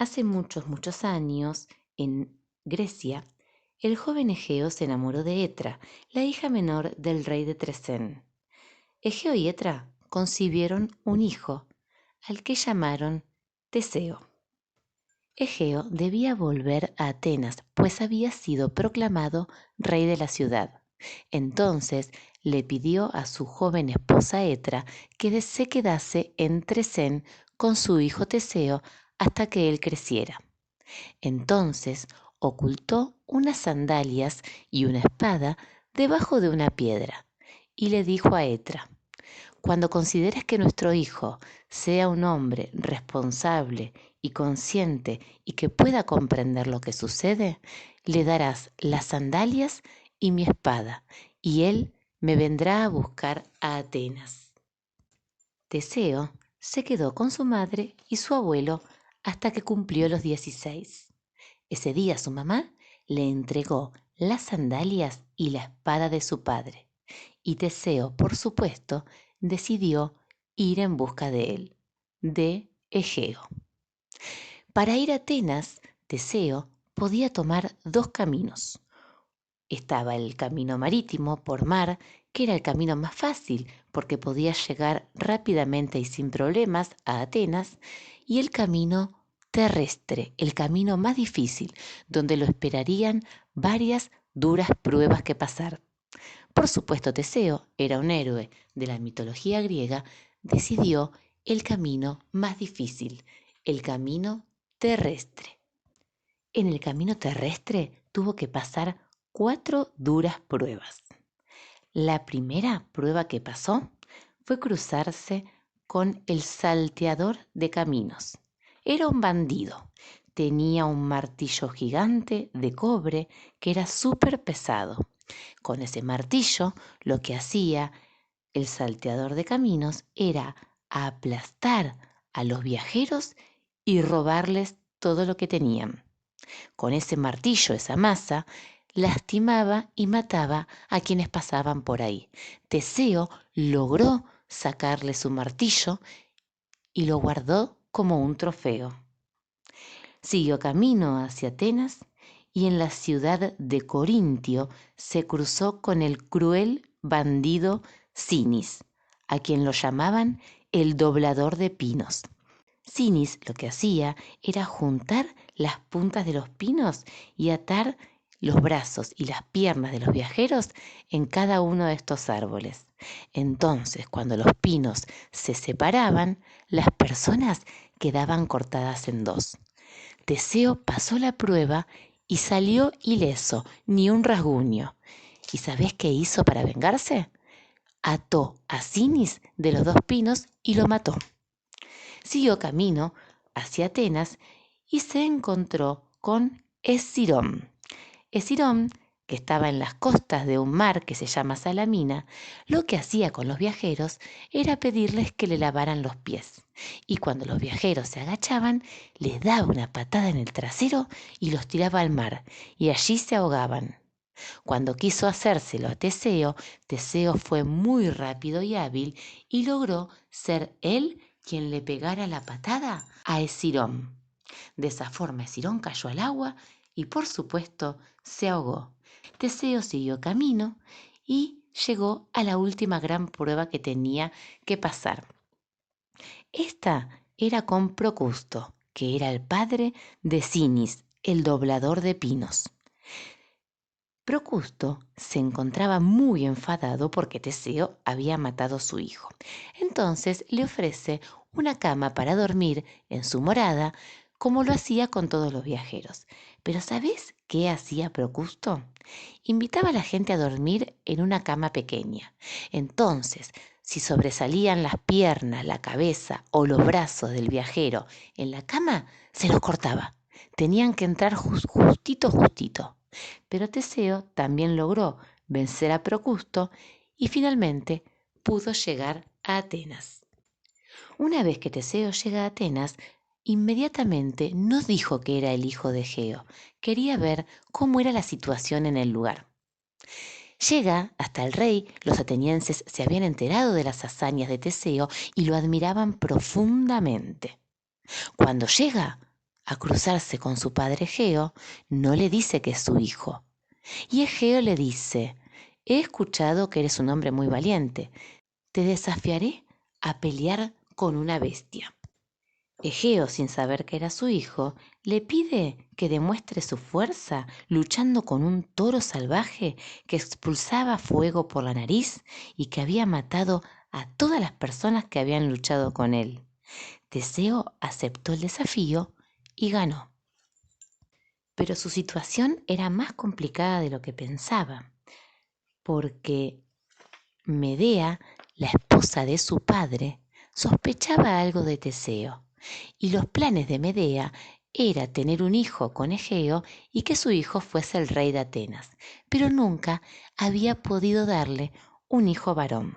Hace muchos años, en Grecia, el joven Egeo se enamoró de Etra, la hija menor del rey de Tresén. Egeo y Etra concibieron un hijo, al que llamaron Teseo. Egeo debía volver a Atenas, pues había sido proclamado rey de la ciudad. Entonces le pidió a su joven esposa Etra que se quedase en Tresén con su hijo Teseo hasta que él creciera. Entonces ocultó unas sandalias y una espada debajo de una piedra y le dijo a Etra: cuando consideres que nuestro hijo sea un hombre responsable y consciente y que pueda comprender lo que sucede, le darás las sandalias y mi espada, y él me vendrá a buscar a Atenas. Teseo se quedó con su madre y su abuelo hasta que cumplió los 16. Ese día su mamá le entregó las sandalias y la espada de su padre, y Teseo, por supuesto, decidió ir en busca de él, de Egeo. Para ir a Atenas, Teseo podía tomar dos caminos. Estaba el camino marítimo por mar, que era el camino más fácil porque podía llegar rápidamente y sin problemas a Atenas, y el camino terrestre, el camino más difícil, donde lo esperarían varias duras pruebas que pasar. Por supuesto, Teseo era un héroe de la mitología griega, decidió el camino más difícil, el camino terrestre. En el camino terrestre tuvo que pasar 4 duras pruebas. La primera prueba que pasó fue cruzarse con el salteador de caminos. Era un bandido. Tenía un martillo gigante de cobre que era súper pesado. Con ese martillo, lo que hacía el salteador de caminos era aplastar a los viajeros y robarles todo lo que tenían. Con ese martillo, esa masa, lastimaba y mataba a quienes pasaban por ahí. Teseo logró sacarle su martillo y lo guardó como un trofeo. Siguió camino hacia Atenas y en la ciudad de Corintio se cruzó con el cruel bandido Cinis, a quien lo llamaban el doblador de pinos. Cinis lo que hacía era juntar las puntas de los pinos y atar los brazos y las piernas de los viajeros en cada uno de estos árboles. Entonces, cuando los pinos se separaban, las personas quedaban cortadas en dos. Teseo pasó la prueba y salió ileso, ni un rasguño. ¿Y sabés qué hizo para vengarse? Ató a Cinis de los dos pinos y lo mató. Siguió camino hacia Atenas y se encontró con Escirón. Escirón, que estaba en las costas de un mar que se llama Salamina, lo que hacía con los viajeros era pedirles que le lavaran los pies. Y cuando los viajeros se agachaban, les daba una patada en el trasero y los tiraba al mar, y allí se ahogaban. Cuando quiso hacérselo a Teseo, Teseo fue muy rápido y hábil y logró ser él quien le pegara la patada a Escirón. De esa forma Escirón cayó al agua y por supuesto se ahogó. Teseo siguió camino y llegó a la última gran prueba que tenía que pasar. Esta era con Procusto, que era el padre de Cinis, el doblador de pinos. Procusto se encontraba muy enfadado porque Teseo había matado a su hijo. Entonces le ofrece una cama para dormir en su morada, como lo hacía con todos los viajeros. Pero ¿sabés qué hacía Procusto? Invitaba a la gente a dormir en una cama pequeña. Entonces, si sobresalían las piernas, la cabeza o los brazos del viajero en la cama, se los cortaba. Tenían que entrar justito. Pero Teseo también logró vencer a Procusto y finalmente pudo llegar a Atenas. Una vez que Teseo llega a Atenas, inmediatamente no dijo que era el hijo de Egeo, quería ver cómo era la situación en el lugar. Llega hasta el rey, los atenienses se habían enterado de las hazañas de Teseo y lo admiraban profundamente. Cuando llega a cruzarse con su padre Egeo, no le dice que es su hijo. Y Egeo le dice: he escuchado que eres un hombre muy valiente. Te desafiaré a pelear con una bestia. Egeo, sin saber que era su hijo, le pide que demuestre su fuerza luchando con un toro salvaje que expulsaba fuego por la nariz y que había matado a todas las personas que habían luchado con él. Teseo aceptó el desafío y ganó. Pero su situación era más complicada de lo que pensaba, porque Medea, la esposa de su padre, sospechaba algo de Teseo, y los planes de Medea era tener un hijo con Egeo y que su hijo fuese el rey de Atenas, pero nunca había podido darle un hijo varón.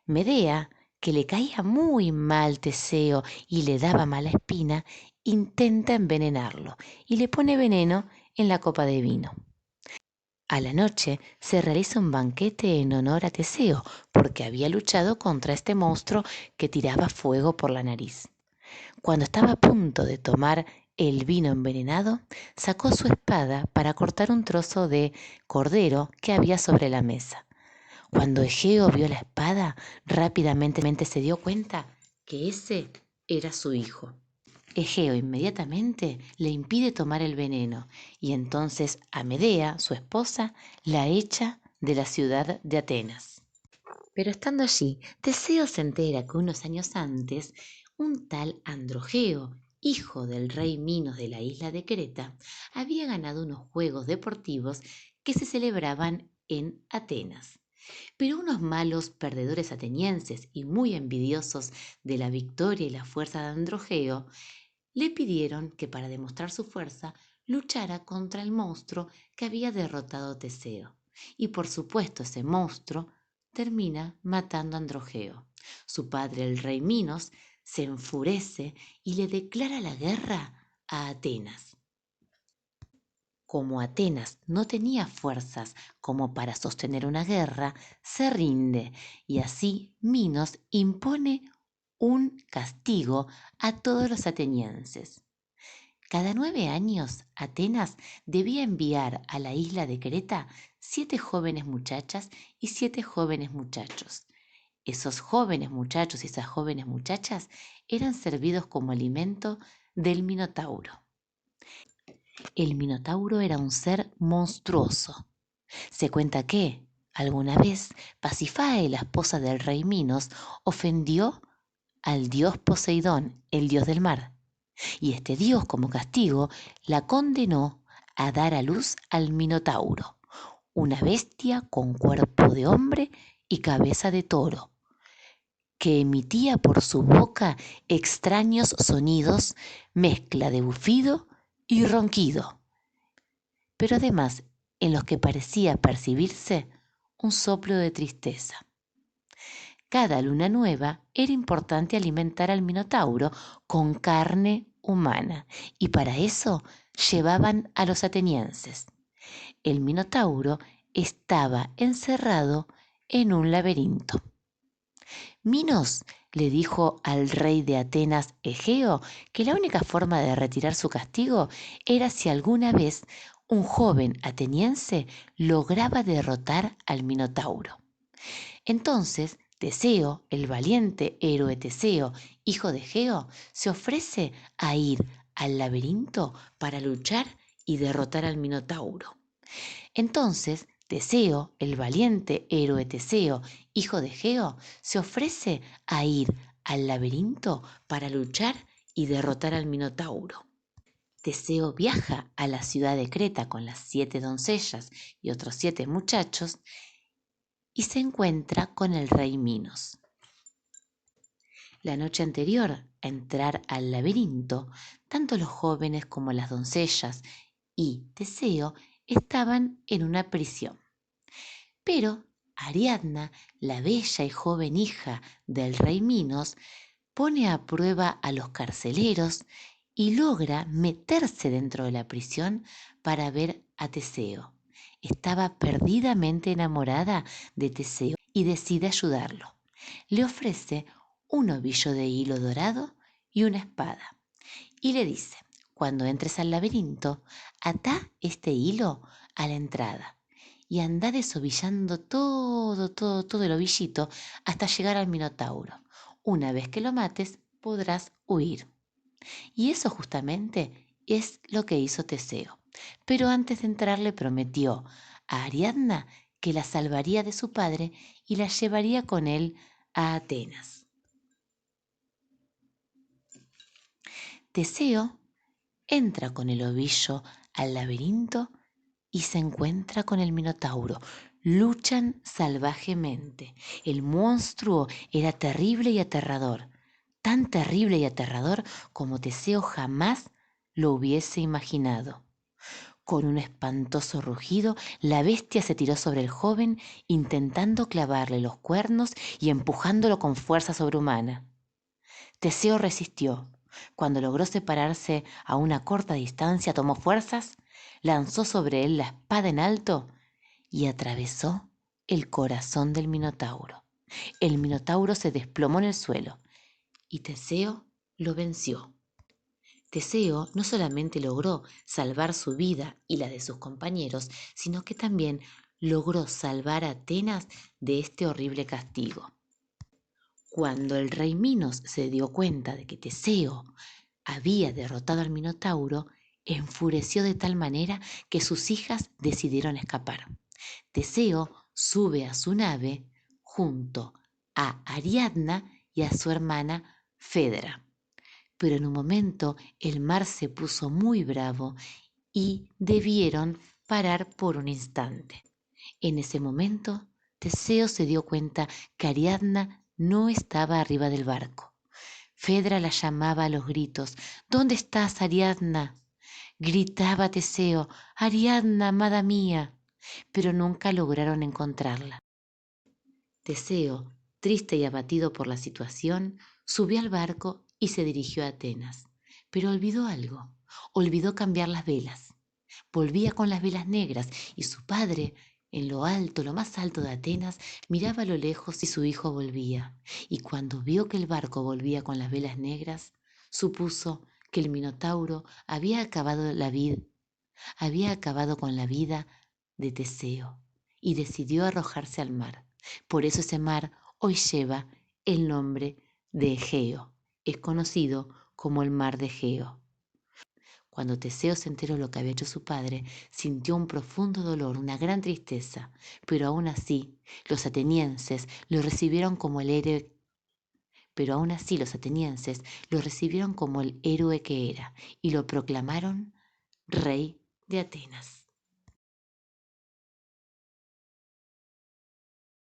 Medea, que le caía muy mal Teseo y le daba mala espina, intenta envenenarlo y le pone veneno en la copa de vino. A la noche se realiza un banquete en honor a Teseo, porque había luchado contra este monstruo que tiraba fuego por la nariz. Cuando estaba a punto de tomar el vino envenenado, sacó su espada para cortar un trozo de cordero que había sobre la mesa. Cuando Egeo vio la espada, rápidamente se dio cuenta que ese era su hijo. Egeo inmediatamente le impide tomar el veneno y entonces a Medea, su esposa, la echa de la ciudad de Atenas. Pero estando allí, Teseo se entera que unos años antes, un tal Androgeo, hijo del rey Minos de la isla de Creta, había ganado unos juegos deportivos que se celebraban en Atenas. Pero unos malos perdedores atenienses y muy envidiosos de la victoria y la fuerza de Androgeo, le pidieron que para demostrar su fuerza luchara contra el monstruo que había derrotado a Teseo. Y por supuesto ese monstruo termina matando a Androgeo. Su padre, el rey Minos, se enfurece y le declara la guerra a Atenas. Como Atenas no tenía fuerzas como para sostener una guerra, se rinde y así Minos impone un castigo a todos los atenienses. Cada 9 años, Atenas debía enviar a la isla de Creta 7 jóvenes muchachas y 7 jóvenes muchachos. Esos jóvenes muchachos y esas jóvenes muchachas eran servidos como alimento del Minotauro. El Minotauro era un ser monstruoso. Se cuenta que, alguna vez, Pasifae, la esposa del rey Minos, ofendió al dios Poseidón, el dios del mar. Y este dios, como castigo, la condenó a dar a luz al Minotauro, una bestia con cuerpo de hombre y cabeza de toro, que emitía por su boca extraños sonidos, mezcla de bufido y ronquido, pero además en los que parecía percibirse un soplo de tristeza. Cada luna nueva era importante alimentar al Minotauro con carne humana y para eso llevaban a los atenienses. El Minotauro estaba encerrado en un laberinto. Minos le dijo al rey de Atenas, Egeo, que la única forma de retirar su castigo era si alguna vez un joven ateniense lograba derrotar al Minotauro. Entonces, Teseo, el valiente héroe Teseo, hijo de Egeo, se ofrece a ir al laberinto para luchar y derrotar al Minotauro. Entonces, Teseo, el valiente héroe Teseo, hijo de Egeo, se ofrece a ir al laberinto para luchar y derrotar al Minotauro. Teseo viaja a la ciudad de Creta con las 7 doncellas y otros 7 muchachos y se encuentra con el rey Minos. La noche anterior a entrar al laberinto, tanto los jóvenes como las doncellas y Teseo estaban en una prisión. Pero Ariadna, la bella y joven hija del rey Minos, pone a prueba a los carceleros y logra meterse dentro de la prisión para ver a Teseo. Estaba perdidamente enamorada de Teseo y decide ayudarlo. Le ofrece un ovillo de hilo dorado y una espada y le dice: Cuando entres al laberinto, atá este hilo a la entrada y andá desovillando todo el ovillito hasta llegar al Minotauro. Una vez que lo mates, podrás huir. Y eso justamente es lo que hizo Teseo. Pero antes de entrar le prometió a Ariadna que la salvaría de su padre y la llevaría con él a Atenas. Teseo entra con el ovillo al laberinto y se encuentra con el Minotauro. Luchan salvajemente. El monstruo era terrible y aterrador, tan terrible y aterrador como Teseo jamás lo hubiese imaginado. Con un espantoso rugido, la bestia se tiró sobre el joven, intentando clavarle los cuernos y empujándolo con fuerza sobrehumana. Teseo resistió. Cuando logró separarse a una corta distancia, tomó fuerzas, lanzó sobre él la espada en alto y atravesó el corazón del Minotauro. El Minotauro se desplomó en el suelo y Teseo lo venció. Teseo no solamente logró salvar su vida y la de sus compañeros, sino que también logró salvar a Atenas de este horrible castigo. Cuando el rey Minos se dio cuenta de que Teseo había derrotado al Minotauro, enfureció de tal manera que sus hijas decidieron escapar. Teseo sube a su nave junto a Ariadna y a su hermana Fedra. Pero en un momento el mar se puso muy bravo y debieron parar por un instante. En ese momento, Teseo se dio cuenta que Ariadna no estaba arriba del barco. Fedra la llamaba a los gritos. ¿Dónde estás, Ariadna? Gritaba Teseo, Ariadna, amada mía, pero nunca lograron encontrarla. Teseo, triste y abatido por la situación, subió al barco y se dirigió a Atenas. Pero olvidó algo, olvidó cambiar las velas. Volvía con las velas negras y su padre, en lo alto, lo más alto de Atenas, miraba a lo lejos y su hijo volvía. Y cuando vio que el barco volvía con las velas negras, supuso que el Minotauro había acabado con la vida de Teseo y decidió arrojarse al mar. Por eso ese mar hoy lleva el nombre de Egeo. Es conocido como el mar de Egeo. Cuando Teseo se enteró de lo que había hecho su padre, sintió un profundo dolor, una gran tristeza, pero aún así los atenienses lo recibieron como el héroe que era y lo proclamaron rey de Atenas.